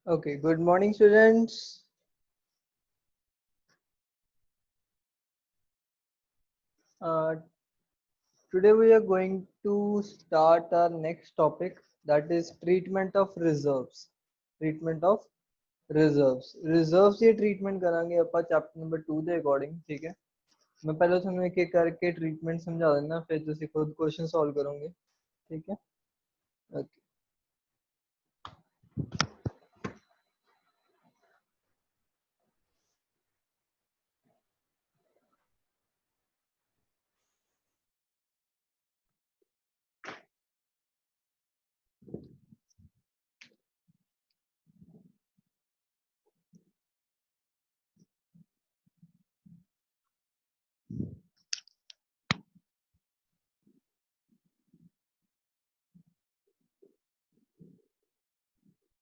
Okay, good morning, students. Uh, Today we are going to start our next topic, that is treatment of reserves. Treatment of reserves. Reserves ये treatment करांगे अपन chapter number 2 ਦੇ according, ठीक है? मैं पहले तुम्हें एक एक करके treatment समझा देना, फिर तुसी खुद question solve करोगे, ठीक है? Okay.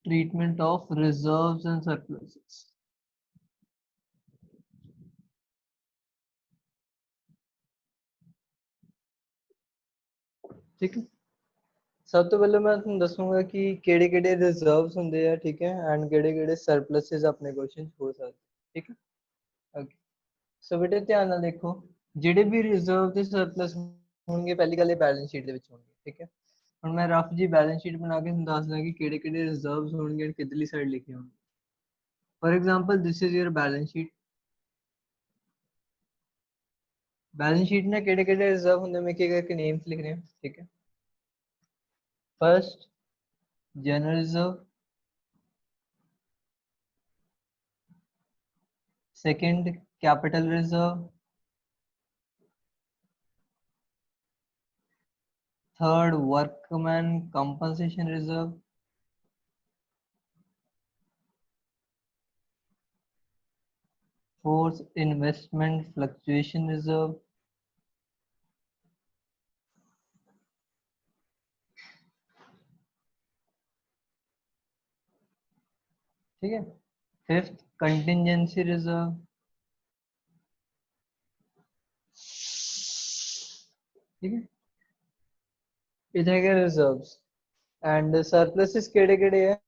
Treatment of reserves and surpluses. ठीक है? सब तो पहले मैं तुम दसूंगा कि केड़े-केड़े रिजर्व्स होंदे आ, ठीक है, एंड केड़े-केड़े सरप्लसेस अपने क्वेश्चन हो सकदे, ठीक है? ओके, सो बेटे ध्यान नाल देखो, ਜਿਹੜੇ ਵੀ ਰਿਜ਼ਰਵ ਤੇ ਸਰਪਲਸ ਹੋਣਗੇ ਪਹਿਲੀ ਗੱਲ ਇਹ ਬੈਲੈਂਸ ਸ਼ੀਟ ਦੇ ਵਿੱਚ ਹੋਣਗੇ, ਠੀਕ ਹੈ? ਹੁਣ ਮੈਂ ਰਫ ਜੀ ਬੈਲੈਂਸ ਸ਼ੀਟ ਬਣਾ ਕੇ ਤੁਹਾਨੂੰ ਦੱਸਦਾ ਕਿ ਕਿਹੜੇ-ਕਿਹੜੇ ਰਿਜ਼ਰਵਸ ਹੋਣਗੇ ਐਂਡ ਕਿੱਧਰਲੀ ਸਾਈਡ ਲਿਖੇ ਹੋਣਗੇ। For example this is your balance sheet. Balance sheet में केड़े-केड़े रिजर्व होंदे मैं एक करके नेम्स लिख रहे हैं, ठीक है? First general reserve, second capital reserve, third workman compensation reserve, fourth investment fluctuation reserve, ठीक है? फिफ्थ कंटिंजेंसी रिजर्व, ठीक है? इतने के रिजर्व्स एंड सरप्लसेस केड़े-केड़े है?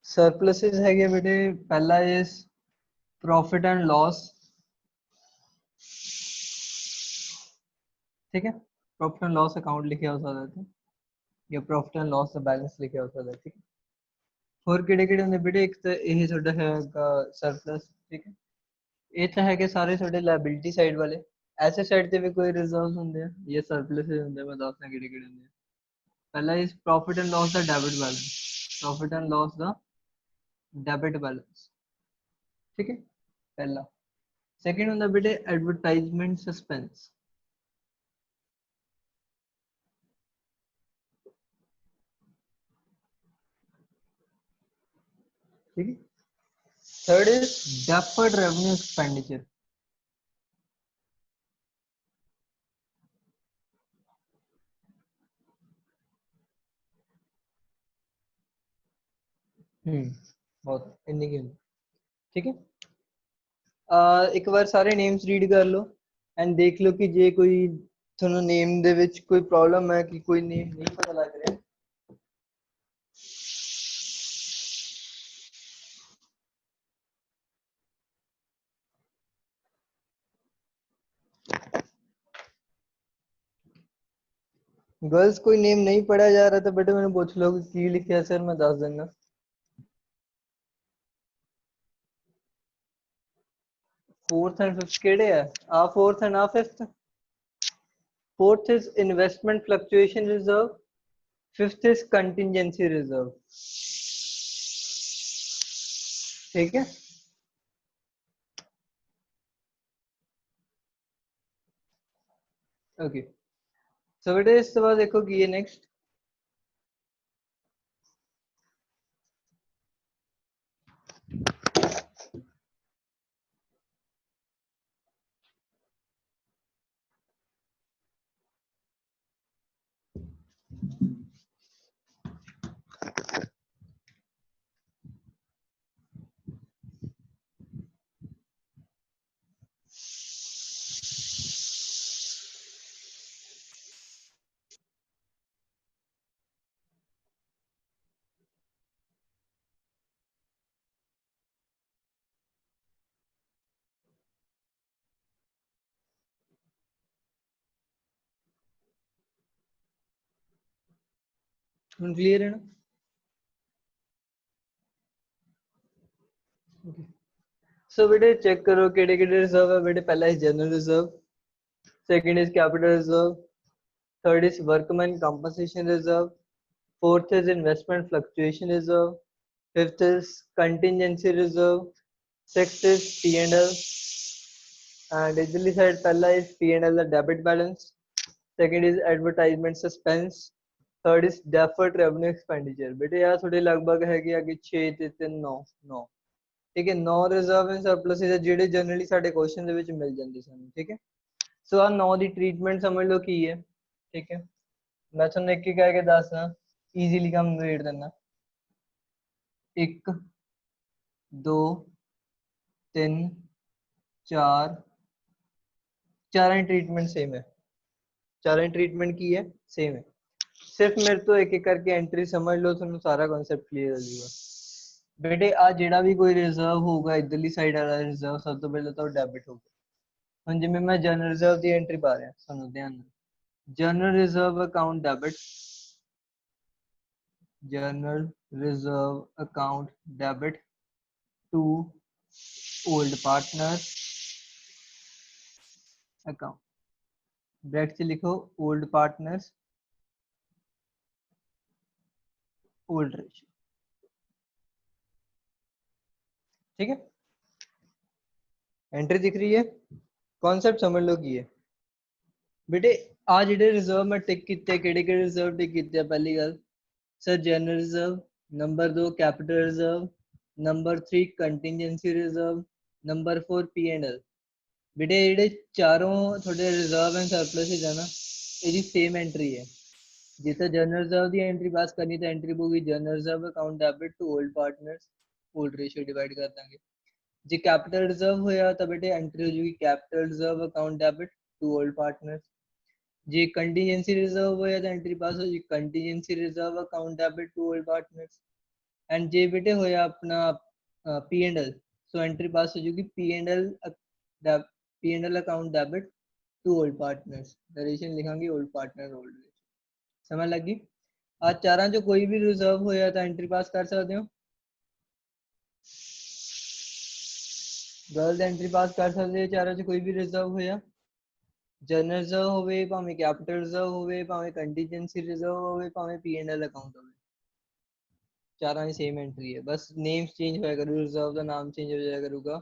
सरप्लसेस है बेटे, पहला इज प्रॉफिट एंड लॉस, ठीक है? प्रॉफिट एंड लॉस अकाउंट लिखे हो सकता है या प्रॉफिट एंड लॉस का बैलेंस लिखे हो सकता है, ठीक है? और ਕਿਹੜੇ-ਕਿਹੜੇ ਹੁੰਦੇ बेटे, एक तो ਇਹ ਤੁਹਾਡਾ ਹੈਗਾ सरप्लस, ठीक है? ਇਹ ਤਾਂ ਹੈਗੇ ਸਾਰੇ ਤੁਹਾਡੇ ਲਾਇਬਿਲਿਟੀ ਸਾਈਡ ਵਾਲੇ। ਐਸੈਟ ਸਾਈਡ ਤੇ ਵੀ ਕੋਈ ਰਿਜ਼ਰਵਸ ਹੁੰਦੇ ਆ, ਇਹ ਸਰਪਲਸ ਹੁੰਦੇ, ਮੈਂ ਦੱਸਦਾ ਕਿਹੜੇ-ਕਿਹੜੇ ਹੁੰਦੇ ਆ। पहला is profit and loss the debit balance, profit and loss the debit balance, ठीक है? पहला। सेकंड होंगे बेटे एडवर्टाइजमेंट सस्पेंस, ठीक है? Third is deferred revenue expenditure, बहुत इन्नी की, ठीक है? एक बार सारे नेम्स रीड कर लो एंड देख लो कि जे कोई थोड़ा नेम दे विच कोई प्रॉब्लम है कि कोई नेम नहीं पता लग रहा है। गर्ल्स कोई नेम नहीं पढ़ा जा रहा था बेटे, मैंने पूछ लो कि लिखा है सर, मैं दस देना। फोर्थ एंड फिफ्थ केड़े है आ फोर्थ एंड आ fifth fourth is investment fluctuation reserve fifth is contingency reserve ठीक है ओके सो बेटे इस बाद देखो की है नेक्स्ट क्लियर है ना सो बेटे चेक करो केड़े केड़े रिजर्व है बेटे पहला है general reserve second is capital reserve third is workman compensation reserve fourth is investment fluctuation reserve fifth is contingency reserve sixth is P&L and इधरली साइड पहला is P&L the debit balance second is advertisement suspense third is deferred revenue expenditure बेटे यार थोड़े लगभग है कि आगे 6 ਤੇ 3 9 9 ठीक है 9 रिजर्व एंड सरप्लस है ਜਿਹੜੇ ਜਨਰਲੀ ਸਾਡੇ ਕੁਐਸਚਨ ਦੇ ਵਿੱਚ ਮਿਲ ਜਾਂਦੇ ਸਾਨੂੰ ਠੀਕ ਹੈ ਸੋ ਆ 9 ਦੀ ਟ੍ਰੀਟਮੈਂਟ ਸਮਝ ਲਓ ਕੀ ਹੈ ਠੀਕ ਹੈ ਮੈਂ ਤੁਹਾਨੂੰ ਇੱਕ ਇੱਕ ਕਰਕੇ ਦੱਸਦਾ ਈਜ਼ੀਲੀ ਕੰਮ ਨਿਬੇੜ ਦਿੰਦਾ 1 2 3 4 ਚਾਰਾਂ ਦੀ ਟ੍ਰੀਟਮੈਂਟ ਸੇਮ ਹੈ ਚਾਰਾਂ ਦੀ ਟ੍ਰੀਟਮੈਂਟ ਕੀ ਹੈ ਸੇਮ ਹੈ सिर्फ मेरे तो एक एक करके एंट्री समझ लो तो सारा कॉन्सेप्ट क्लियर हो जाएगा बेटे आ जेड़ा भी कोई रिजर्व होगा इधरली साइड वाला रिजर्व सब तो पहले तो डेबिट होगा हाँ जिवें मैं जनरल रिजर्व की एंट्री पा रहा सुनो ध्यान general reserve account debit general reserve account debit to old partner account bracket से लिखो ओल्ड पार्टनर्स ओल्ड रेशियो ठीक है एंट्री दिख रही है कॉन्सेप्ट समझ लो की है बेटे आ जेडे रिजर्व मैं टिक किते केड़े केड़े रिजर्व टिक किते पहली गल sir general reserve number 2 capital reserve number 3 contingency reserve number 4 P&L बेटे जेडे चारों थोड़े रिजर्व एंड सरप्लस है ना ਇਹਦੀ सेम एंट्री है जितना जनरल रिजर्व की एंट्री पास करनी तो एंट्री होगी general reserve account debit to old partners old ratio divide कर देंगे जी कैपिटल रिजर्व होया तो बेटे एंट्री हो जाएगी capital reserve account debit to old partners जी कंटीजेंसी रिजर्व होया तो एंट्री पास हो जाएगी contingency reserve account debit to old partners and जे बेटे होया अपना P&L सो एंट्री पास हो जाएगी P&L account debit to old partners relation लिखांगे ओल्ड पार्टनर ओल्ड समझ लगी आज चारां जो कोई भी रिजर्व होया तो एंट्री पास कर सकते हो गर्ल्स एंट्री पास कर सकते हो चारों जो कोई भी रिजर्व होया जनरल रिजर्व होवे भावें कैपिटल रिजर्व होवे भावें कंटीजेंसी रिजर्व होवे भावें P&L अकाउंट होवे चारों की सेम एंट्री है बस नेम्स चेंज होया करू रिजर्व का नाम चेंज हो जाया करूगा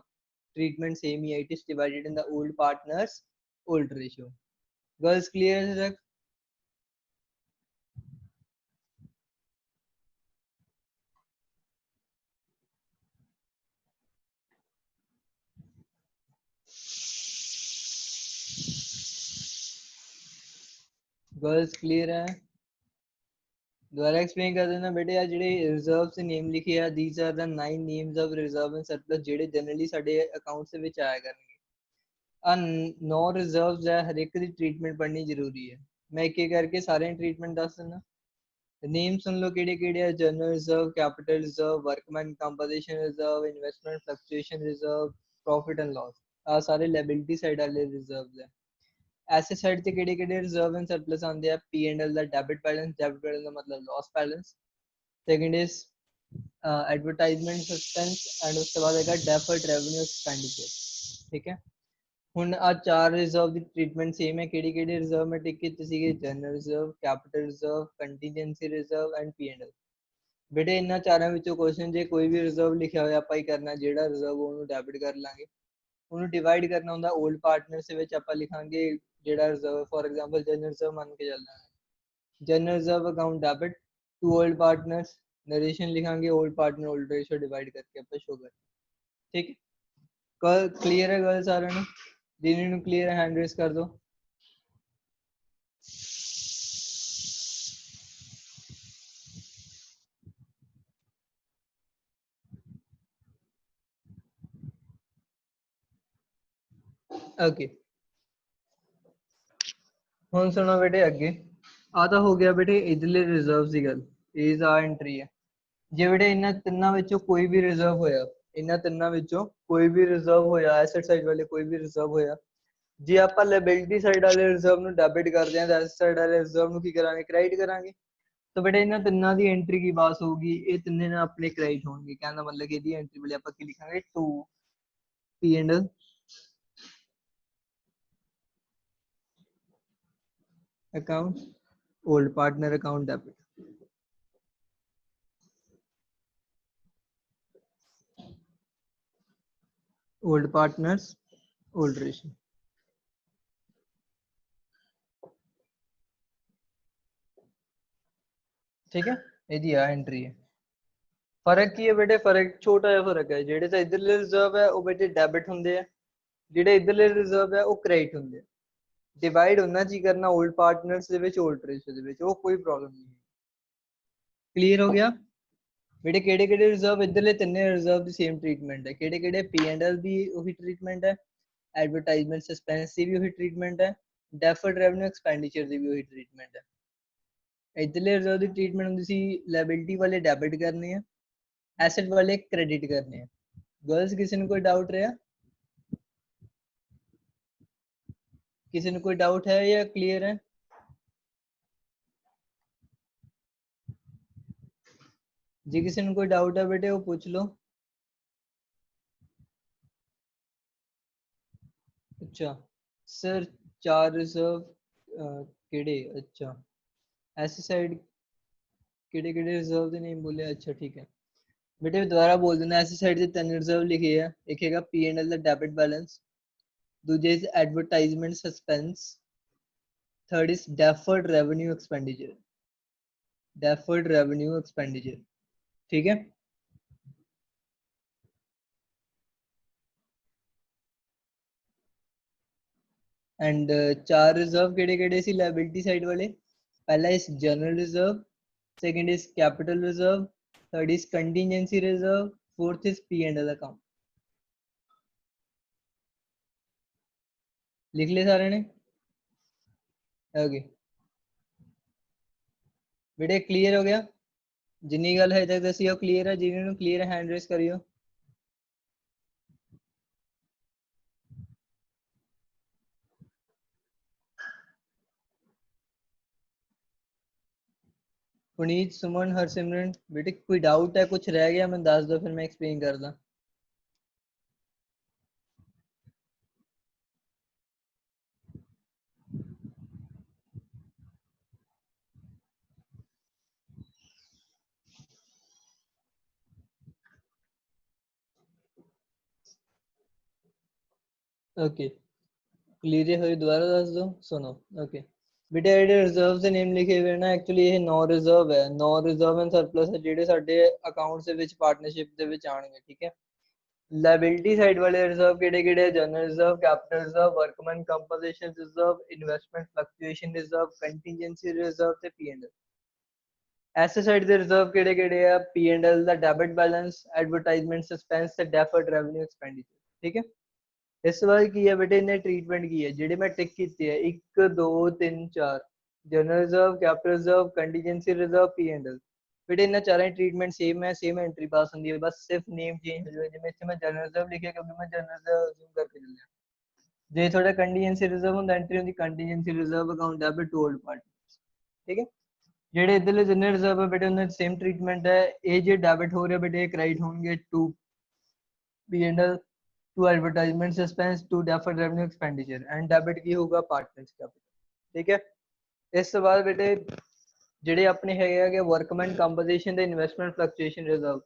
ट्रीटमेंट सेम ही है it is divided in the old partners old ratio girls clear है तक गर्ल्स क्लियर है दोबारा एक्सप्लेन कर देना बेटे यार जेडे रिजर्व से नेम लिखे हैं these are the 9 names of reserve and surplus जेडे जनरली साडे अकाउंट्स ਦੇ ਵਿੱਚ ਆਇਆ ਕਰਨਗੇ ਆ 9 ਰਿਜ਼ਰਵਸ ਹੈ ਹਰ ਇੱਕ ਦੀ ਟ੍ਰੀਟਮੈਂਟ ਪੜਨੀ ਜ਼ਰੂਰੀ ਹੈ ਮੈਂ ਇੱਕ ਇੱਕ ਕਰਕੇ ਸਾਰਿਆਂ ਦੀ ਟ੍ਰੀਟਮੈਂਟ ਦੱਸ ਦਿੰਦਾ नेम सुन लो केड़े केड़े है general reserve capital reserve workman composition reserve investment fluctuation reserve profit and loss आ सारे लायबिलिटी साइड वाले रिजर्व्स है एसेट साइड ते केड़े केड़े रिजर्व एंड सरप्लस आंदे हैं P&L दा डेबिट बैलेंस का मतलब loss balance second is advertisement suspense and उसके बाद आएगा डेफर्ड रेवेन्यू एक्सपेंडिचर ठीक है। ਹੁਣ ਆ ਚਾਰ ਰਿਜ਼ਰਵ ਦੀ ਟ੍ਰੀਟਮੈਂਟ ਸੇਮ ਹੈ। ਕਿਹੜੀ ਕਿਹੜੀ ਰਿਜ਼ਰਵ ਮੈਂ ਟਿਕ ਕੀਤੀ ਸੀਗੀ? General reserve, capital reserve, contingency reserve and P&L। ਬੇਟੇ ਇਹਨਾਂ ਚਾਰਾਂ ਵਿੱਚੋਂ ਕੁਐਸਚਨ ਜੇ ਕੋਈ ਵੀ ਰਿਜ਼ਰਵ ਲਿਖਿਆ ਹੋਇਆ ਆਪਾਂ ਹੀ ਕਰਨਾ, ਜਿਹੜਾ ਰਿਜ਼ਰਵ ਉਹਨੂੰ ਡੈਬਿਟ ਕਰ ਲਾਂਗੇ। ਉਹਨੂੰ ਡਿਵਾਈਡ ਕਰਨਾ ਹੁੰਦਾ 올ਡ ਪਾਰਟਨਰਸ ਦੇ ਵਿੱਚ ਆਪਾਂ ਲਿਖਾਂਗੇ ਜਿਹੜਾ reserve, for example general reserve ਮੰਨ ਕੇ ਚੱਲਣਾ ਹੈ, general reserve account debit to old partners, narration ਲਿਖਾਂਗੇ old partner old ratio divide करके ਆਪਾਂ ਸ਼ੋ ਕਰ। ठीक है, क्लियर है गर्ल सारे ने? जिन्हें ਨੂੰ क्लियर है हैंड रेस कर दो। ओके ਹੁਣ ਸੁਣੋ ਬੇਟੇ ਅੱਗੇ। ਆ ਤਾਂ ਹੋ ਗਿਆ ਬੇਟੇ ਇਧਰਲੇ ਰਿਜ਼ਰਵਸ ਦੀ ਗੱਲ, ਇਹ ਆ ਐਂਟਰੀ ਹੈ। ਜੇ ਬੇਟੇ ਇਹਨਾਂ ਤਿੰਨਾਂ ਵਿੱਚੋਂ ਕੋਈ ਵੀ ਰਿਜ਼ਰਵ ਹੋਇਆ, ਇਹਨਾਂ ਤਿੰਨਾਂ ਵਿੱਚੋਂ ਕੋਈ ਵੀ ਰਿਜ਼ਰਵ ਹੋਇਆ, ਐਸੈਟ ਸਾਈਡ ਵਾਲੇ ਕੋਈ ਵੀ ਰਿਜ਼ਰਵ ਹੋਇਆ, ਜੇ ਆਪਾਂ ਲਾਇਬਿਲਿਟੀ ਸਾਈਡ ਵਾਲੇ ਰਿਜ਼ਰਵ ਨੂੰ ਡੈਬਿਟ ਕਰਦੇ ਹਾਂ ਤਾਂ ਐਸੈਟ ਸਾਈਡ ਵਾਲੇ ਰਿਜ਼ਰਵ ਨੂੰ ਕੀ ਕਰਾਂਗੇ? ਕ੍ਰੈਡਿਟ ਕਰਾਂਗੇ। ਤਾਂ ਬੇਟੇ ਇਹਨਾਂ ਤਿੰਨਾਂ ਦੀ ਐਂਟਰੀ ਕੀ ਪਾਸ ਹੋਊਗੀ? ਇਹ ਤਿੰਨੇ ਨਾ ਆਪਣੇ ਕ੍ਰੈਡਿਟ ਹੋਣਗੇ। ਕਹਿਣ ਦਾ ਮਤਲਬ ਕਿ ਇਹਦੀ ਐਂਟਰੀ ਵਾਲੇ ਆਪਾਂ ਕੀ ਲਿਖਾਂਗੇ? To P&L account, old partner account debit। old partners old ratio। ठीक है, ਇਹਦੀ ਆ ਐਂਟਰੀ ਹੈ। ਫਰਕ ਕੀ ਹੈ ਬੇਟੇ? ਫਰਕ ਛੋਟਾ ਜਿਹਾ ਫਰਕ ਹੈ। ਜਿਹੜੇ ਤਾਂ ਇਧਰਲੇ ਰਿਜ਼ਰਵ ਹੈ ਉਹ ਬੇਟੇ ਡੈਬਿਟ ਹੁੰਦੇ ਆ, ਜਿਹੜੇ ਇਧਰਲੇ ਰਿਜ਼ਰਵ ਹੈ ਉਹ ਕ੍ਰੈਡਿਟ ਹੁੰਦੇ ਆ। ਡਿਵਾਈਡ ਉਹਨਾਂ ਚ ਹੀ ਕਰਨਾ 올ਡ ਪਾਰਟਨਰਸ ਦੇ ਵਿੱਚ, 올ਡ ਰੇਸ਼ੋ ਦੇ ਵਿੱਚ, ਉਹ ਕੋਈ ਪ੍ਰੋਬਲਮ ਨਹੀਂ। ਕਲੀਅਰ ਹੋ ਗਿਆ ਬੇਟੇ? ਕਿਹੜੇ ਕਿਹੜੇ ਰਿਜ਼ਰਵ? ਇਧਰਲੇ ਤਿੰਨੇ ਰਿਜ਼ਰਵ ਦੀ ਸੇਮ ਟ੍ਰੀਟਮੈਂਟ ਹੈ। ਕਿਹੜੇ ਕਿਹੜੇ? P&L ਦੀ ਉਹੀ ਟ੍ਰੀਟਮੈਂਟ ਹੈ, ਐਡਵਰਟਾਈਜ਼ਮੈਂਟ ਸਸਪੈਂਸ ਦੀ ਵੀ ਉਹੀ ਟ੍ਰੀਟਮੈਂਟ ਹੈ, ਡੈਫਰਡ ਰੈਵਨਿਊ ਐਕਸਪੈਂਡੀਚਰ ਦੀ ਵੀ ਉਹੀ ਟ੍ਰੀਟਮੈਂਟ ਹੈ। ਇਧਰਲੇ ਰਿਜ਼ਰਵ ਦੀ ਟ੍ਰੀਟਮੈਂਟ ਹੁੰਦੀ ਸੀ ਲਾਇਬਿਲਿਟੀ ਵਾਲੇ ਡੈਬਿਟ ਕਰਨੇ ਆ, ਐਸੈਟ ਵਾਲੇ ਕ੍ਰੈਡਿਟ ਕਰਨੇ ਆ। गर्ल्स किसी ने कोई डाउट रहा? किसी ने कोई डाउट है या क्लियर है? जी किसी ने कोई डाउट है बेटे वो पूछ लो। अच्छा सर, चार रिजर्व केड़े? अच्छा ऐसी साइड केड़े केड़े रिजर्व दे नेम बोले? अच्छा ठीक है बेटे दोबारा बोल देना। ऐसी साइड से तीन रिजर्व लिखे है, एक हैगा P&L दा डेबिट बैलेंस, दूजे is advertisement suspense, third is deferred revenue expenditure, deferred revenue expenditure. ठीक है, एंड चार रिजर्व केड़े केड़े सी लायबिलिटी साइड वाले? पहला is general reserve, second is capital reserve, third is contingency reserve, fourth is P&L account. लिख ले सारे ने? ओके बेटे क्लियर हो गया? जिन्नी गल है तक दसी क्लियर है? जिन्होंने क्लियर है हैंड रेस करियो। पुनीत, सुमन, हरसिमरन बेटे कोई डाउट है? कुछ रह गया मैं दस दो, फिर मैं एक्सप्लेन कर दा। ओके क्लियर हो दोबारा दस दो। सुनो ओके बेटे ਜਿਹੜੇ ਰਿਜ਼ਰਵ ਦੇ ਨੇਮ ਲਿਖੇ ਹੋਏ ਨਾ, ਐਕਚੁਅਲੀ ਇਹ ਨੌ ਰਿਜ਼ਰਵ ਹੈ। ਨੌ ਰਿਜ਼ਰਵ ਐਂਡ ਸਰਪਲਸ ਹੈ ਜਿਹੜੇ ਸਾਡੇ ਅਕਾਊਂਟਸ ਦੇ ਵਿੱਚ ਪਾਰਟਨਰਸ਼ਿਪ ਦੇ ਵਿੱਚ ਆਣਗੇ। ਠੀਕ ਹੈ, ਲਾਇਬਿਲਿਟੀ ਸਾਈਡ ਵਾਲੇ ਰਿਜ਼ਰਵ ਕਿਹੜੇ ਕਿਹੜੇ? General reserve, capital reserve, workman compensation reserve, investment fluctuation reserve, contingency reserve ਤੇ P&L। ਐਸੇ ਸਾਈਡ ਦੇ ਰਿਜ਼ਰਵ ਕਿਹੜੇ ਕਿਹੜੇ ਆ? P&L ਦਾ ਡੈਬਿਟ ਬੈਲੈਂਸ, ਐਡਵਰਟਾਈਜ਼ਮੈਂਟ ਸਸਪੈਂਸ ਤੇ ਡੈਫਰਡ ਰੈਵਨਿਊ ਐਕਸਪੈਂਡੀਚਰ। ਠੀਕ ਹੈ, ਇਸ ਵਾਰ ਕੀ ਹੈ ਬੇਟੇ ਇਹਨੇ ਟ੍ਰੀਟਮੈਂਟ ਕੀ ਹੈ ਜਿਹੜੇ ਮੈਂ ਟਿਕ ਕੀਤੇ ਹੈ 1 2 3 4, general reserve, capital reserve, contingency reserve, P&L। बेटे इन चारों ट्रीटमेंट सेम है, सेम एंट्री पास होती है, बस सिर्फ नेम चेंज हो जाए। जिवें मैं जनरल रिजर्व लिखा क्योंकि मैं जनरल रिजर्व अज्यूम करके चलिया। जे थोड़ा कंटीजेंसी रिजर्व होंदा एंट्री होंदी contingency reserve account debit to old partners. ठीक है, जेडे इधरले जनरल रिजर्व है बेटे उन्हें सेम ट्रीटमेंट है। ये जो डेबिट हो रहा है बेटे क्रेडिट होंगे to P&L, to advertisement suspense to deferred revenue expenditure and debit की होगा पार्टनर्स कैपिटल। ठीक है। इस तो बाद बेटे ਜਿਹੜੇ ਆਪਣੇ ਹੈਗੇ ਆ ਵਰਕਮੈਨ ਕੰਪੋਜੀਸ਼ਨ ਤੇ ਇਨਵੈਸਟਮੈਂਟ ਫਲਕਚੁਏਸ਼ਨ ਰਿਜ਼ਰਵ,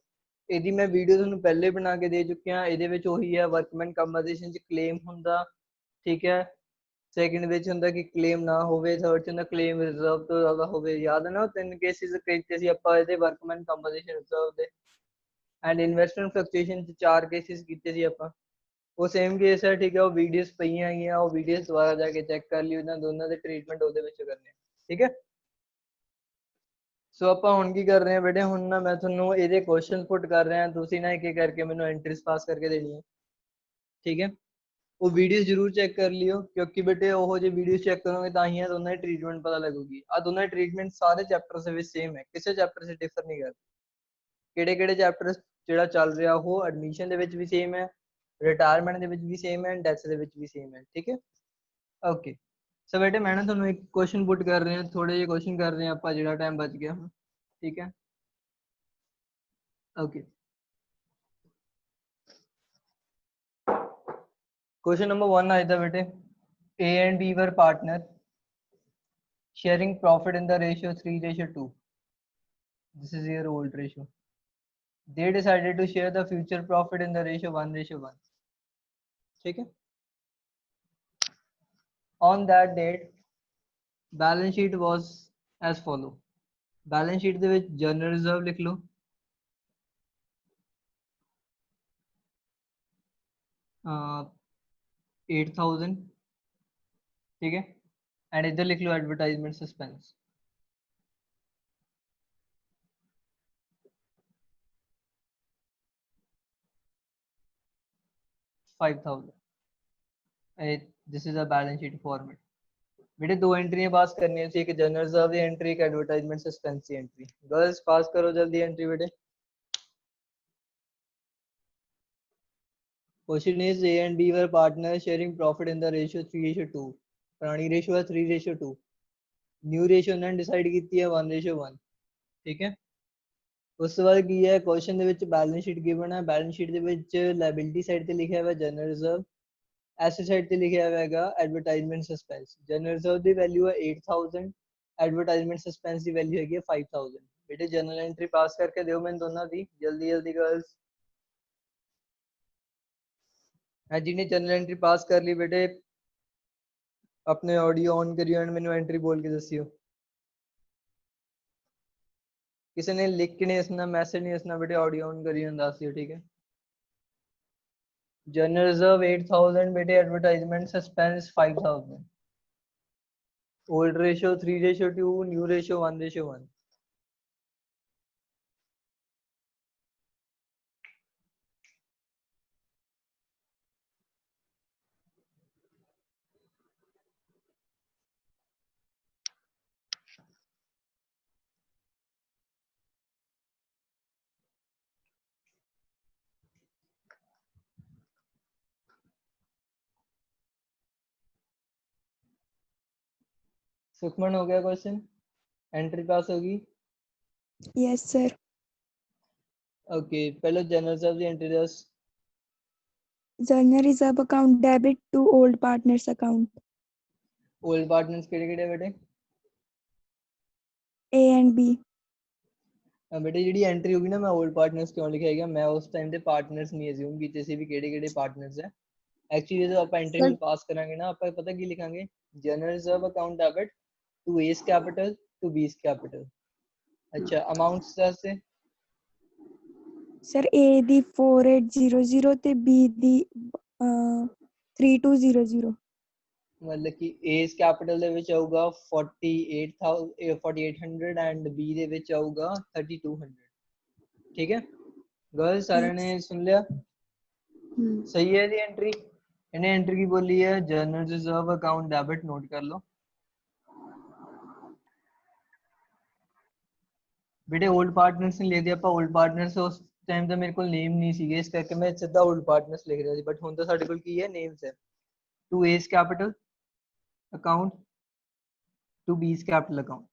ਇਹਦੀ ਮੈਂ ਵੀਡੀਓ ਤੁਹਾਨੂੰ ਪਹਿਲੇ ਬਣਾ ਕੇ ਦੇ ਚੁੱਕਿਆ। ਇਹਦੇ ਵਿੱਚ ਉਹੀ ਹੈ ਵਰਕਮੈਨ ਕੰਪੋਜੀਸ਼ਨ ਚ ਕਲੇਮ ਹੁੰਦਾ, ਠੀਕ ਹੈ। ਸੈਕਿੰਡ ਵਿੱਚ ਹੁੰਦਾ ਕਿ ਕਲੇਮ ਨਾ ਹੋਵੇ, ਥਰਡ ਚ ਹੁੰਦਾ ਕਲੇਮ ਰਿਜ਼ਰਵ ਤੋਂ ਜ਼ਿਆਦਾ ਹੋਵੇ। ਯਾਦ ਹੈ ਨਾ ਤਿੰਨ ਕੇਸਿਸ ਕੀਤੇ ਸੀ ਆਪਾਂ ਇਹਦੇ ਵਰਕਮੈਨ ਕੰਪੋਜੀਸ਼ਨ ਰਿਜ਼ਰਵ ਦੇ। ਐਂਡ ਇਨਵੈਸਟਮੈਂਟ ਫਲਕਚੁਏਸ਼ਨ ਚ 4 ਕੇਸਿਸ ਕੀਤੇ ਸੀ ਆਪਾਂ। ਉਹ ਸੇਮ ਕੇਸ ਹੈ, ਠੀਕ ਹੈ। ਉਹ ਵੀਡੀਓਜ਼ ਪਈਆਂ ਹੈਗੀਆਂ, ਉਹ ਵੀਡੀਓਜ਼ ਦੁਬਾਰਾ ਜਾ ਕੇ ਚੈੱਕ ਕਰ ਲਿਓ, ਇਹਨਾਂ ਦੋਨਾਂ ਦੇ ਟ੍ਰੀਟਮੈਂਟ ਉਹਦੇ ਵਿੱਚ ਕਰਨੇ, ਠੀਕ ਹੈ। ਸੋ ਆਪਾਂ ਹੁਣ ਕੀ ਕਰ ਰਹੇ ਹਾਂ ਬੇਟੇ, ਹੁਣ ਨਾ ਮੈਂ ਤੁਹਾਨੂੰ ਇਹਦੇ ਕੁਐਸਚਨ ਪੁੱਟ ਕਰ ਰਿਹਾ, ਤੁਸੀਂ ਨਾ ਇੱਕ ਇੱਕ ਕਰਕੇ ਮੈਨੂੰ ਐਂਟਰੀਜ਼ ਪਾਸ ਕਰਕੇ ਦੇਣੀ ਹੈ, ਠੀਕ ਹੈ। ਉਹ ਵੀਡੀਓਜ਼ ਜ਼ਰੂਰ ਚੈੱਕ ਕਰ ਲਿਓ, ਕਿਉਂਕਿ ਬੇਟੇ ਉਹ ਜੇ ਵੀਡੀਓ ਚੈੱਕ ਕਰੋਗੇ ਤਾਂ ਹੀ ਦੋਨਾਂ ਦੀ ਟ੍ਰੀਟਮੈਂਟ ਪਤਾ ਲੱਗੂਗੀ। ਆ ਦੋਨਾਂ ਦੀ ਟ੍ਰੀਟਮੈਂਟ ਸਾਰੇ ਚੈਪਟਰਸ ਦੇ ਵਿੱਚ ਸੇਮ ਹੈ, ਕਿਸੇ ਚੈਪਟਰ 'ਚ ਡਿਫਰ ਨਹੀਂ ਕਰਦੇ। ਕਿਹੜੇ ਕਿਹੜੇ ਚੈਪਟਰ ਜਿਹੜਾ ਚੱਲ ਰਿਹਾ ਉਹ ਐਡਮਿਸ਼ਨ ਦੇ ਵਿੱਚ ਵੀ ਸੇਮ ਹੈ, ਰਿਟਾਇਰਮੈਂਟ ਦੇ ਵਿੱਚ ਵੀ ਸੇਮ ਹੈ, ਡੈਥ ਦੇ ਵਿੱਚ ਵੀ ਸੇਮ ਹੈ, ਠੀਕ ਹੈ। ਓਕੇ ਸੋ ਬੇਟੇ ਮੈਂ ਨਾ ਤੁਹਾਨੂੰ ਇੱਕ ਕੁਐਸਚਨ ਪੁੱਟ ਕਰ ਰਹੇ ਹਾਂ, ਥੋੜੇ ਜਿਹੇ ਕੁਐਸਚਨ ਕਰ ਰਹੇ ਹਾਂ ਆਪਾਂ ਜਿਹੜਾ ਟਾਈਮ ਬਚ ਗਿਆ ਹੁਣ, ठीक है। ओके क्वेश्चन नंबर 1 आया था बेटे, A and B were partner sharing profit in the ratio 3:2. This is your old ratio. They decided to share the future profit in the ratio 1:1. ठीक है। On that date balance sheet was as follow. Balance sheet ਦੇ ਵਿੱਚ general reserve ਲਿਖ ਲਓ, 8000, ठीक है। And इधर लिख लो advertisement suspense, 5000। This is a balance sheet format. बेटे दो एंट्रियां पास करनी थी, एक जनरल रिजर्व की एंट्री, एक एडवर्टाइजमेंट सस्पेंस की एंट्री। गर्ल्स पास करो जल्दी एंट्री बेटे। Question is A and B were partner sharing profit in the ratio 3:2। पुरानी रेशियो है 3:2, न्यू रेशियो उन्होंने डिसाइड की है 1:1, ठीक है। उस बाद की है क्वेश्चन ਦੇ ਵਿੱਚ बैलेंस शीट गिवन है, बैलेंस शीट ਦੇ ਵਿੱਚ लायबिलिटी साइड ਤੇ ਲਿਖਿਆ ਹੋਇਆ जनरल रिजर्व, एसेट साइड ਤੇ ਲਿਖਿਆ ਹੋਇਆ ਹੈਗਾ एडवर्टाइजमेंट सस्पेंस। जनरल रिजर्व ਦੀ ਵੈਲਿਊ ਹੈ 8000, एडवर्टाइजमेंट सस्पेंस ਦੀ वैल्यू हैगी 5000। बेटे जनरल एंट्री पास करके दियो मैंने दोनों दी, जल्दी जल्दी गर्ल्स। जिन्हें जनरल एंट्री पास कर ली बेटे अपने ऑडियो ऑन करियो एंड मैंने एंट्री बोल के दसियो। किसी ने लिख के नहीं हंसना, मैसेज नहीं हंसना बेटे, ऑडियो ऑन करियो एंड दसियो, ठीक है। जनरल रिजर्व 8000 बेटे, advertisement suspense 5000, old ratio 3:2, new ratio 1:1। Sukhman हो गया क्वेश्चन, एंट्री पास होगी? Yes sir. ओके पहले जनरल रिजर्व की एंट्री दस। General reserve account debit to old partners account. Old partners केड़े-केड़े बेटे? A and B. बेटे जी एंट्री होगी ना, मैं ओल्ड पार्टनर्स क्यों लिखा है, मैं उस टाइम पे पार्टनर्स नहीं अज्यूम कीते सी भी केड़े-केड़े पार्टनर्स है। एक्चुअली जो आप एंट्री में पास करांगे ना, आप पता की लिखांगे, general reserve account debit to A's capital to B's capital. अच्छा अमाउंट्स से सर ए दी 4800 ਤੇ बी ਦੀ 3200। मतलब कि एस कैपिटल ਦੇ ਵਿੱਚ ਆਊਗਾ 4800 एंड बी ਦੇ ਵਿੱਚ ਆਊਗਾ 3200, ठीक है। गर्ल्स सारे ने सुन लिया? सही है जी एंट्री। इन्हें एंट्री की बोली है general reserve account debit, note कर लो बेटे। ओल्ड पार्टनर्स ने ले दिया ਆਪਾਂ ओल्ड पार्टनर्स, उस टाइम ਤੇ ਮੇਰੇ ਕੋਲ ਨੇਮ ਨਹੀਂ ਸੀਗੇ, ਇਸ ਕਰਕੇ ਮੈਂ ਸਿੱਧਾ ओल्ड पार्टनर्स ਲਿਖ ਰਿਹਾ ਸੀ, ਬਟ ਹੁਣ ਤਾਂ ਸਾਡੇ ਕੋਲ ਕੀ ਹੈ, ਨੇਮਸ ਹੈ। To A's capital account to B's capital account,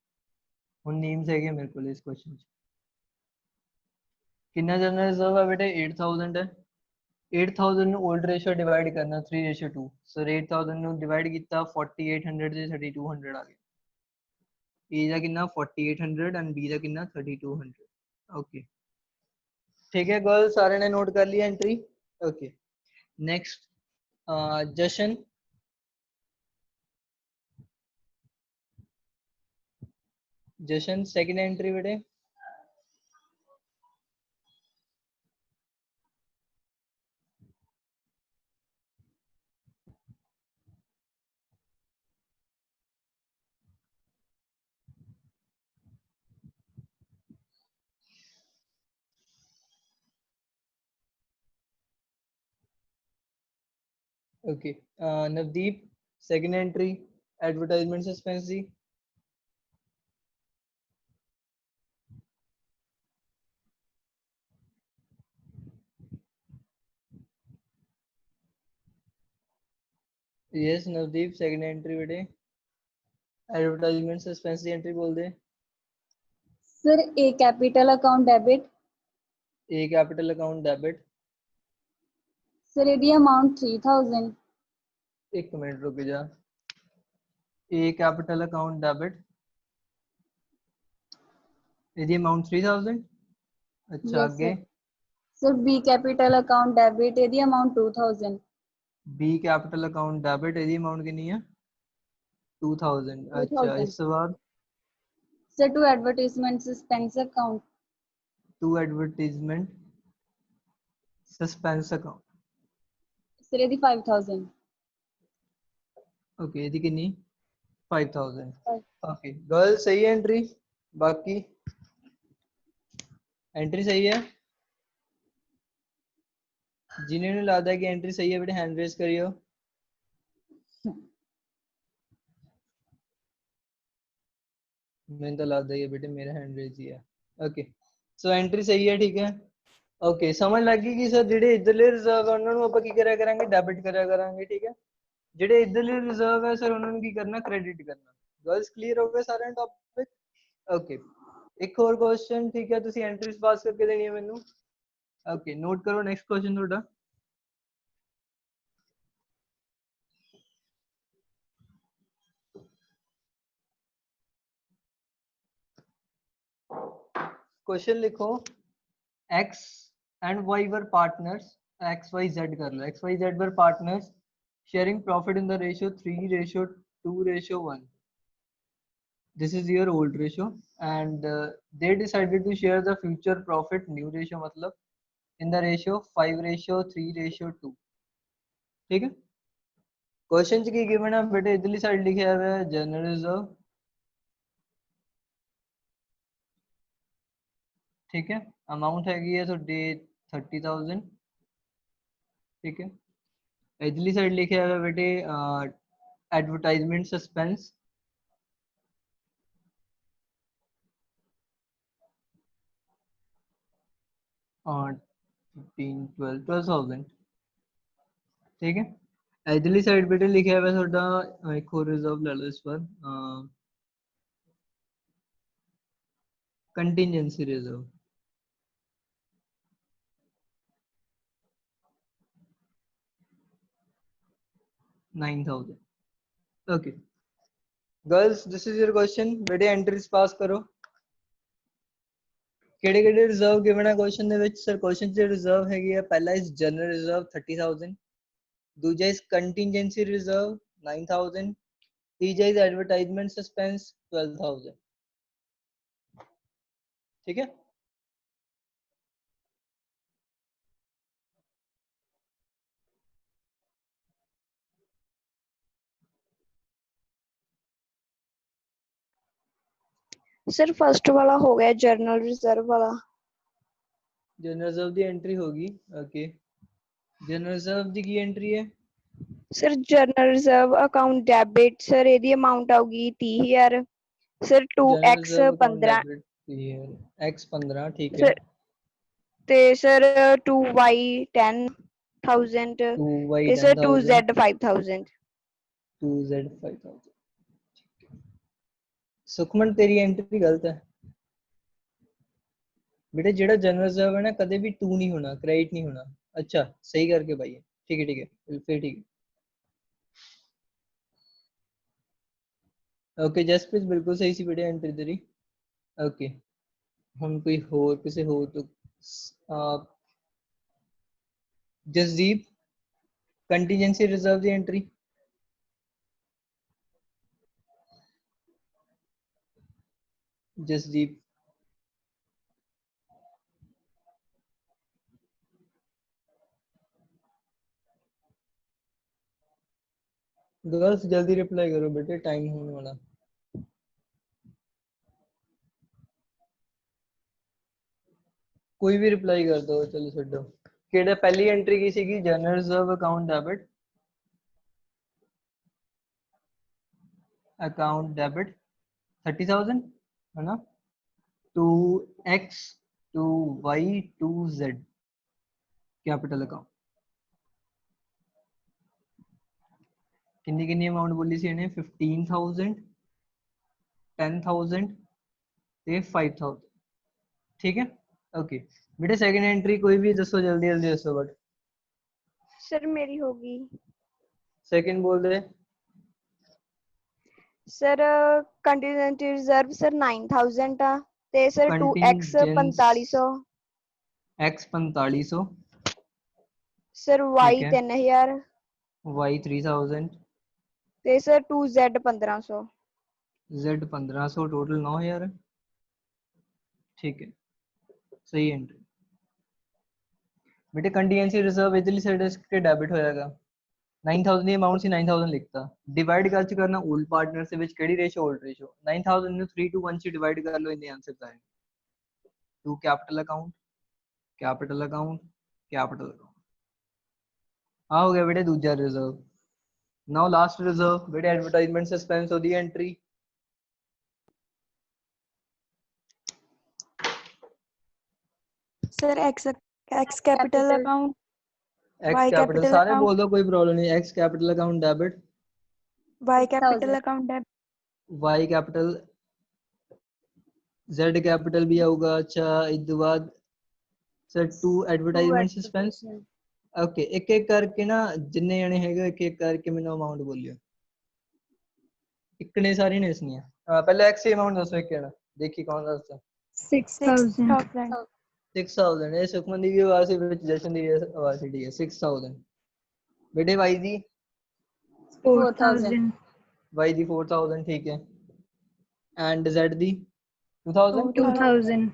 ਹੁਣ ਨੇਮਸ ਹੈਗੇ ਮੇਰੇ ਕੋਲ ਇਸ क्वेश्चन ਚ। कितना जनरल रिजर्व है बेटे? 8000 है, 8000 ਨੂੰ ओल्ड रेशो डिवाइड करना 3:2 सो 8000 ਨੂੰ डिवाइड ਕੀਤਾ 4800 से 3200 आ गया ए ਦਾ ਕਿੰਨਾ 4800 ਐਂਡ बी ਦਾ ਕਿੰਨਾ 3200 ओके ठीक है गर्ल सारे ने नोट कर लिया entry okay next Jashan Jashan second entry बेटे okay Navdeep second entry advertisement suspense दी यस नवदीप सेकंड एंट्री बेटे एडवर्टाइजमेंट सस्पेंस दी एंट्री बोल दे sir A capital account debit A capital account debit sir ਇਹਦੀ अमाउंट 3000 एक मिनट रुक जा ए कैपिटल अकाउंट डेबिट यदि अमाउंट 3000 अच्छा Yes, आगे sir B capital account debit ਇਹਦੀ amount 2000 B capital account debit यदि अमाउंट कितनी है 2000 अच्छा 2000 इसके बाद sir to advertisement suspense account to advertisement suspense account sir ਇਹਦੀ 5000 ओके यदि कितनी 5000 ओके गर्ल सही है एंट्री बाकी एंट्री सही है जिन्हें लगता है कि एंट्री सही है बेटे हैंड रेज करियो मैंने तो लगता है बेटे मेरा हैंड रेज ही है ओके सो एंट्री सही है ठीक है ओके समझ लग गई कि सर ਜਿਹੜੇ ਇਧਰਲੇ ਰਿਜ਼ਰਵ ਆ ਉਹਨਾਂ ਨੂੰ ਆਪਾਂ ਕੀ ਕਰਿਆ ਕਰਾਂਗੇ ਡੈਬਿਟ ਕਰਿਆ ਕਰਾਂਗੇ ਠੀਕ ਹੈ ਜਿਹੜੇ ਇਧਰਲੇ ਰਿਜ਼ਰਵ ਹੈ ਸਰ ਉਹਨਾਂ ਨੂੰ ਕੀ ਕਰਨਾ ਕ੍ਰੈਡਿਟ ਕਰਨਾ ਗਰਲਸ ਕਲੀਅਰ ਹੋ ਗਏ ਸਾਰਿਆਂ ਟੌਪਿਕ ਓਕੇ ਇੱਕ ਹੋਰ ਕੁਐਸਚਨ ਠੀਕ ਹੈ ਤੁਸੀਂ ਐਂਟਰੀਜ਼ ਪਾਸ ਕਰਕੇ ਦੇਣੀ ਹੈ ਮੈਨੂੰ ਓਕੇ ਨੋਟ ਕਰੋ ਨੈਕਸਟ ਕੁਐਸਚਨ ਤੁਹਾਡਾ क्वेश्चन लिखो x and y were partners x y z कर लो x y z were partners sharing profit in the ratio 3:2:1 this is your old ratio and they decided to share the future profit new ratio मतलब in the ratio 5:3:2 ठीक है question च की given है बेटे इधरली side लिखा हुआ है जनरल रिजर्व ठीक है अमाउंट हैगी है थोड़ी 30,000 ठीक है इधरली साइड लिखे हुआ है बेटे एडवर्टाइजमेंट सस्पेंस और 12,000 ठीक है इधरली साइड बेटे लिखे हुआ है थोड़ा एक और रिजर्व ले लो इस पर contingency reserve $9,000 okay girls this is your question बेटे एंट्रीज पास करो ਕਿਹੜੇ ਕਿਹੜੇ ਰਿਜ਼ਰਵ ਗਿਵਨ ਹੈ ਕੁਐਸਚਨ ਦੇ ਵਿੱਚ ਸਰ ਕੁਐਸਚਨ 'ਚ ਰਿਜ਼ਰਵ ਹੈਗੀ ਹੈ ਪਹਿਲਾ ਇਸ ਜਨਰਲ ਰਿਜ਼ਰਵ 30,000 दूजा is contingency reserve 9,000 Teeja is advertisement suspense 12,000 ठीक है सर फर्स्ट वाला हो गया जर्नल रिजर्व वाला जनरल रिजर्व दी एंट्री होगी ओके जनरल रिजर्व दी की एंट्री है sir general reserve account debit sir ਇਹਦੀ अमाउंट आऊगी 30,000 सर 2x 15 x 15 ठीक है सर ते सर 2y 10,000 2y ते सर 10,000 2z 5,000 2z 5,000 सुखमन तेरी एंट्री गलत है बेटे जेड़ा जनरल रिजर्व है ना कदे भी 2 नहीं होना क्रेडिट नहीं होना अच्छा सही करके पाई है, ठीक है ठीक है, फिर ठीक है। ओके जसप्रीत बिल्कुल सही सी बेटे एंट्री तेरी। ओके हम कोई होर किसी हो तो जसदीप कंटीजेंसी रिजर्व दी एंट्री। जसदीप गर्ल्स जल्दी रिप्लाई करो बेटे, टाइम होने वाला। कोई भी रिप्लाई कर दो, चलो छड्डो। ਕਿਹੜਾ ਪਹਿਲੀ ਐਂਟਰੀ ਕੀ ਸੀਗੀ? General reserve account debit, account debit 30,000 है ना, to X to Y to Z capital account. किन्नी किन्नी अमाउंट बोली सी इन्हें? 15,000, 10,000 ते 5,000, ठीक है। ओके बेटे सेकंड एंट्री कोई भी दसो, जल्दी जल्दी दसो। बट सर मेरी होगी। सेकंड बोल दे। सर कंटीजेंसी रिजर्व सर 9,000 ਆ ਤੇ sir 2x 4500, x 4500, sir y 3000, y 3000 ਤੇ ਸਰ 2z 1500, z 1500, टोटल 9,000 है, ठीक है सही एंट्री। बेटे कंटीजेंसी रिजर्व इधरली साइड इसके डेबिट होएगा। 9,000 ਦੀ ਅਮਾਉਂਟ ਸੀ, 9,000 ਲਿਖਤਾ। ਡਿਵਾਈਡ ਕਰ ਚ ਕਰਨਾ ਓਲਡ ਪਾਰਟਨਰ ਦੇ ਵਿੱਚ ਕਿਹੜੀ ਰੇਸ਼ੋ? Old ratio. 9,000 ਨੂੰ 3:1 ਚ ਡਿਵਾਈਡ ਕਰ ਲਓ, ਇਹਨੇ ਆਨਸਰ ਆਏ। To capital account, capital account, capital account. ਆ ਹੋ ਗਿਆ ਬੇਟੇ ਦੂਜਾ ਰਿਜ਼ਰਵ। ਨਾਓ ਲਾਸਟ ਰਿਜ਼ਰਵ ਬੇਟੇ ਐਡਵਰਟਾਈਜ਼ਮੈਂਟ ਸਸਪੈਂਸ ਉਹਦੀ entry. Sir X capital account, X Y capital capital सारे अकाउंट, बोल दो, कोई प्रॉब्लम नहीं। X capital account debit, Y capital 6,000 account debit, Y capital, Z capital भी आऊगा। अच्छा इसके बाद sir to advertisement suspense. Okay एक एक करके ना जिन्ने जने हैगे एक एक करके मैंने अमाउंट बोलियो। इतने सारी नहीं इसनिया। पहले एक्स अमाउंट दसो एक केड़ा, देखी कौन दसदा। 6,000, 6,000 ये सुखमन दी भी आवाज से विच जशन दी आवाज से ठीक है। 6,000 बेटे वाई दी 4,000 वाई दी 4,000 ठीक है। And Z the 2,000। 2,000,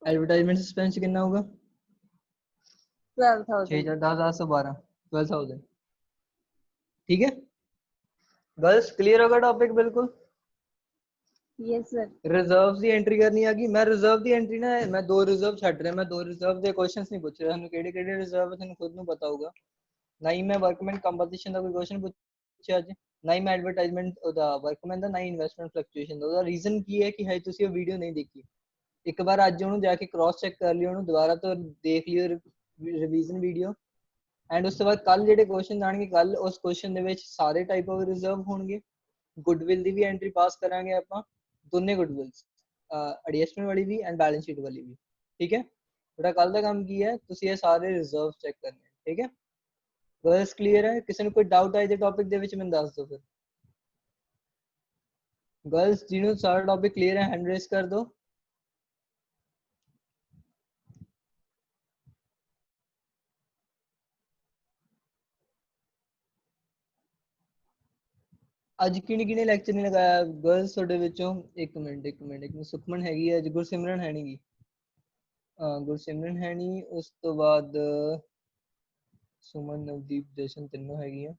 advertisement suspense कितना होगा? 12,000 6 10 10 12 12,000 ठीक है। गर्ल्स क्लियर होगा टॉपिक बिल्कुल। Yes sir. रिजर्व ਦੀ ਐਂਟਰੀ ਕਰਨੀ ਆ ਗਈ। ਮੈਂ ਰਿਜ਼ਰਵ ਦੀ ਐਂਟਰੀ ਨਾ ਮੈਂ ਦੋ ਰਿਜ਼ਰਵ ਛੱਡ ਰਿਹਾ, ਮੈਂ ਦੋ ਰਿਜ਼ਰਵ ਦੇ ਕੁਐਸਚਨਸ ਨਹੀਂ ਪੁੱਛ ਰਿਹਾ। ਤੁਹਾਨੂੰ ਕਿਹੜੇ ਕਿਹੜੇ ਰਿਜ਼ਰਵ ਤੁਹਾਨੂੰ ਖੁਦ ਨੂੰ ਪਤਾ ਹੋਊਗਾ। ਨਾ ਹੀ ਮੈਂ ਵਰਕਮੈਨ ਕੰਪੋਜੀਸ਼ਨ ਦਾ ਕੋਈ ਕੁਐਸਚਨ ਪੁੱਛਿਆ ਅੱਜ, ਨਾ ਹੀ ਮੈਂ ਐਡਵਰਟਾਈਜ਼ਮੈਂਟ ਉਹਦਾ ਵਰਕਮੈਨ ਦਾ, ਨਾ ਹੀ ਇਨਵੈਸਟਮੈਂਟ ਫਲਕਚੁਏਸ਼ਨ ਦਾ। ਉਹਦਾ ਰੀਜ਼ਨ ਕੀ ਹੈ ਕਿ ਹੈ ਤੁਸੀਂ ਉਹ ਵੀਡੀਓ ਨਹੀਂ ਦੇਖੀ। ਇੱਕ ਵਾਰ ਅੱਜ ਉਹਨੂੰ ਜਾ ਕੇ ਕ੍ਰਾਸ ਚੈੱਕ ਕਰ ਲਿਓ, ਉਹਨੂੰ ਦੁਬਾਰਾ ਤੋਂ ਦੇਖ ਲਿਓ ਰਿਵੀਜ਼ਨ ਵੀਡੀਓ। ਐਂਡ ਉਸ ਤੋਂ ਬਾਅਦ ਕੱਲ ਜਿਹੜੇ ਕੁਐਸਚਨ ਆਣਗੇ, ਕੱਲ ਉਸ ਕੁਐਸਚਨ ਦੇ ਵਿੱਚ ਸਾਰੇ ਟਾਈਪ ਆਫ ਰਿਜ਼ਰਵ ਹੋਣਗੇ। ਗੁੱਡਵਿਲ ਦੀ ਵੀ ਐਂਟਰੀ ਪਾਸ ਕਰਾਂਗੇ ਆਪਾਂ, ਦੋਨੇ ਗੁੱਡਵਿਲਸ, ਐਡਜਸਟਮੈਂਟ ਵਾਲੀ ਵੀ ਐਂਡ ਬੈਲੈਂਸ ਸ਼ੀਟ ਵਾਲੀ ਵੀ, ਠੀਕ ਹੈ। ਤੁਹਾਡਾ ਕੱਲ ਦਾ ਕੰਮ ਕੀ ਹੈ? ਤੁਸੀਂ ਇਹ ਸਾਰੇ ਰਿਜ਼ਰਵ ਚੈੱਕ ਕਰਨੇ, ਠੀਕ ਹੈ। गर्ल्स क्लियर है? किसी ने कोई डाउट आए टॉपिक ਦੇ ਵਿੱਚ ਮੈਨੂੰ ਦੱਸ ਦਿਓ ਫਿਰ। गर्ल्स ਜਿਹਨੂੰ ਸਾਰਾ ਟੌਪਿਕ ਕਲੀਅਰ ਹੈ ਹੈਂਡ ਰੇਜ਼ ਕਰ ਦਿਓ। ਅੱਜ ਕਿਹਨੇ ਲੈਕਚਰ ਨਹੀਂ ਲਗਾਇਆ गर्ल्स ਤੁਹਾਡੇ ਵਿੱਚੋਂ? ਇੱਕ ਮਿੰਟ ਸੁਖਮਨ ਹੈਗੀ ਹੈ, ਗੁਰਸਿਮਰਨ ਹੈ ਨਹੀਂਗੀ। ਗੁਰਸਿਮਰਨ ਹੈ ਨਹੀਂ, ਉਸ ਤੋਂ ਬਾਅਦ ਸੁਮਨ, ਨਵਦੀਪ, ਜਸ਼ਨ ਤਿੰਨੋਂ ਹੈਗੀਆਂ,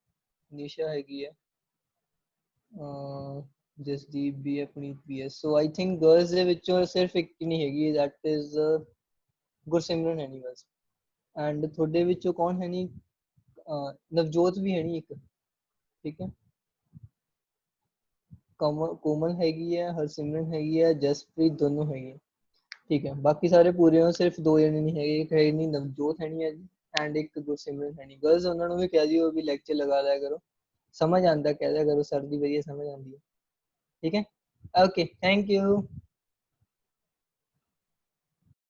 ਨਿਸ਼ਾ ਹੈਗੀ ਹੈ, ਜਸਦੀਪ ਵੀ ਹੈ, ਪੁਨੀਤ ਵੀ ਹੈ। ਸੋ ਆਈ ਥਿੰਕ ਗਰਲਸ ਦੇ ਵਿੱਚੋਂ ਸਿਰਫ ਇੱਕ ਹੀ ਨਹੀਂ ਹੈਗੀ, ਦੈਟ ਇਜ਼ ਗੁਰਸਿਮਰਨ ਹੈ ਨਹੀਂ ਬਸ। ਐਂਡ ਤੁਹਾਡੇ ਵਿੱਚੋਂ ਕੌਣ ਹੈ ਨਹੀਂ? ਨਵਜੋਤ ਵੀ ਹੈ ਨਹੀਂ ਇੱਕ, ਠੀਕ ਹੈ। कोमल हैगी है, हरसिमरन हैगी है, जसप्रीत दोनों हैगी, ठीक है। बाकी सारे पूरे हो, सिर्फ दो जने नहीं है, एक है नहीं नवजोत है नहीं है जी, एंड एक गुरसिमरन है नहीं। गर्ल्स उन्होंने भी कह दिया भी लेक्चर लगा दिया करो, समझ आता कह दिया करो, सर दी वजह समझ आती है, ठीक है। Okay thank you.